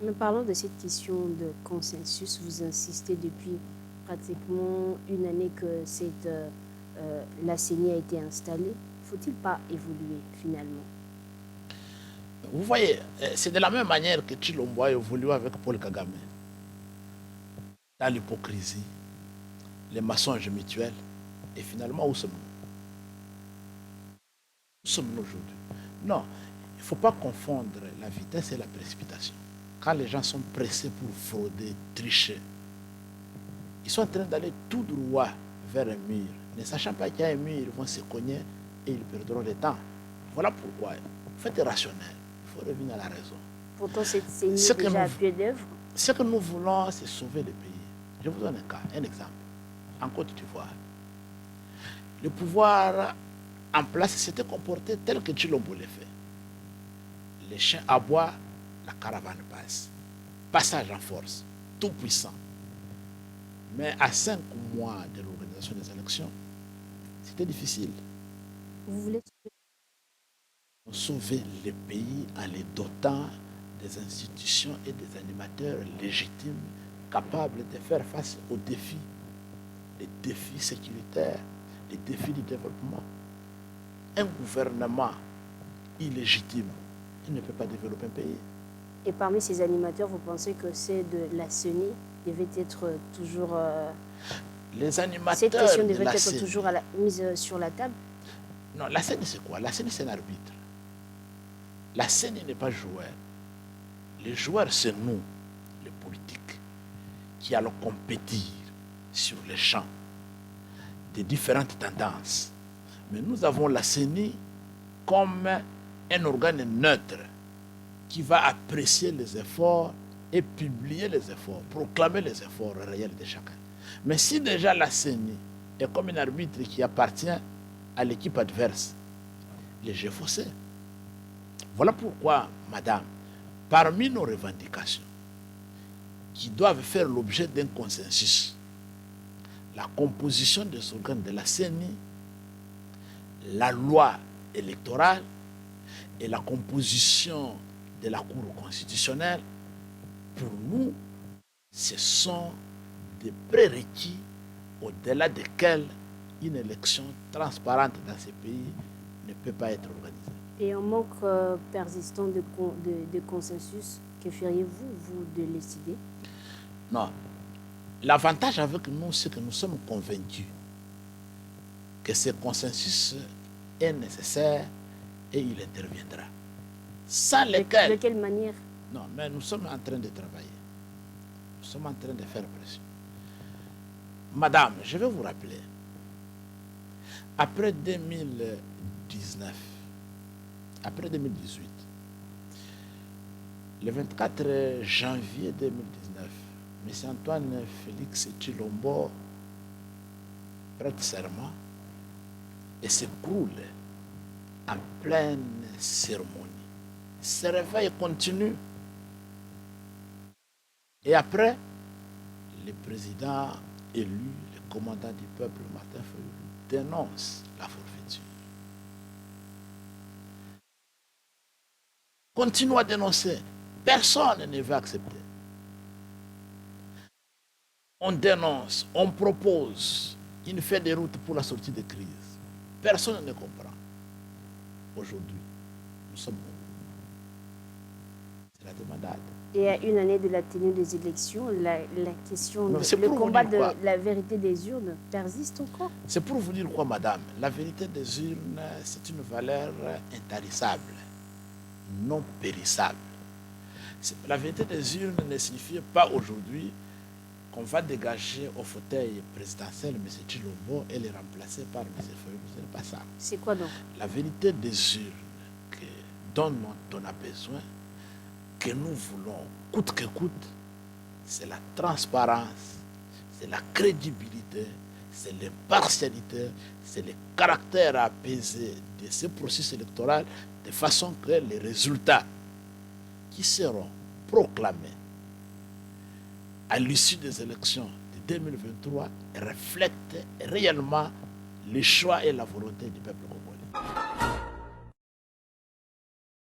Mais parlons de cette question de consensus. Vous insistez depuis pratiquement une année que la CENI a été installée. Faut-il pas évoluer finalement? Vous voyez, c'est de la même manière que Chilombo a évolué avec Paul Kagame. Dans l'hypocrisie, les mensonges mutuels. Et finalement, où sommes-nous? Où sommes-nous aujourd'hui? Non, il ne faut pas confondre la vitesse et la précipitation. Quand les gens sont pressés pour frauder, tricher, ils sont en train d'aller tout droit vers un mur. Ne sachant pas qu'il y a un mur, ils vont se cogner et ils perdront le temps. Voilà pourquoi, faites rationnel, il faut revenir à la raison. Pourtant, cette CENI est déjà à pied d'œuvre. Ce que nous voulons, c'est sauver le pays. Je vous donne un cas, un exemple. En Côte d'Ivoire, le pouvoir en place s'était comporté tel que Chilombo l'a fait. Les chiens aboient, la caravane passe. Passage en force, tout puissant. Mais à 5 mois de l'organisation des élections, c'était difficile. Vous voulez sauver le pays en les dotant des institutions et des animateurs légitimes capables de faire face aux défis, les défis sécuritaires, les défis du développement. Un gouvernement illégitime, il ne peut pas développer un pays. Et parmi ces animateurs, vous pensez que c'est de la CENI devait être toujours... les animateurs cette question devait être toujours mise sur la table? Non, la CENI c'est quoi? La CENI c'est un arbitre. La CENI n'est pas joueur. Les joueurs, c'est nous, les politiques, qui allons compétir sur les champs des différentes tendances. Mais nous avons la CENI comme un organe neutre qui va apprécier les efforts et publier les efforts, proclamer les efforts réels de chacun. Mais si déjà la CENI est comme un arbitre qui appartient à l'équipe adverse, les jeux faussés. Voilà pourquoi, madame, parmi nos revendications, qui doivent faire l'objet d'un consensus, la composition des organes de la CENI, la loi électorale et la composition de la Cour constitutionnelle, pour nous, ce sont des prérequis au-delà desquels une élection transparente dans ces pays ne peut pas être organisée. Et en manque persistant de consensus, que feriez-vous, vous, de décider? Non. L'avantage avec nous, c'est que nous sommes convaincus que ce consensus est nécessaire et il interviendra. Sans lequel... De quelle manière? Non, mais nous sommes en train de travailler. Nous sommes en train de faire pression. Madame, je vais vous rappeler, après 2019, après 2018, le 24 janvier 2019, M. Antoine Félix Chilombo prête serment et s'écroule en pleine cérémonie. Ce réveil continue. Et après, le président élu, le commandant du peuple, Martin Fayulu, dénonce la forfaiture. Continue à dénoncer. Personne ne veut accepter. On dénonce, on propose une feuille de route pour la sortie de crise. Personne ne comprend. Aujourd'hui, nous sommes où? C'est la demandade. Et à une année de la tenue des élections, la question, le combat de la vérité des urnes persiste encore? C'est pour vous dire quoi, madame? La vérité des urnes, c'est une valeur intarissable, non périssable. La vérité des urnes ne signifie pas aujourd'hui qu'on va dégager au fauteuil présidentiel M. Chilombo et le remplacer par M. Fayulu. Ce n'est pas ça. C'est quoi donc? La vérité des urnes dont on a besoin, que nous voulons coûte que coûte, c'est la transparence, c'est la crédibilité, c'est l'impartialité, c'est le caractère apaisé de ce processus électoral, de façon que les résultats qui seront proclamés à l'issue des élections de 2023 reflètent réellement les choix et la volonté du peuple congolais.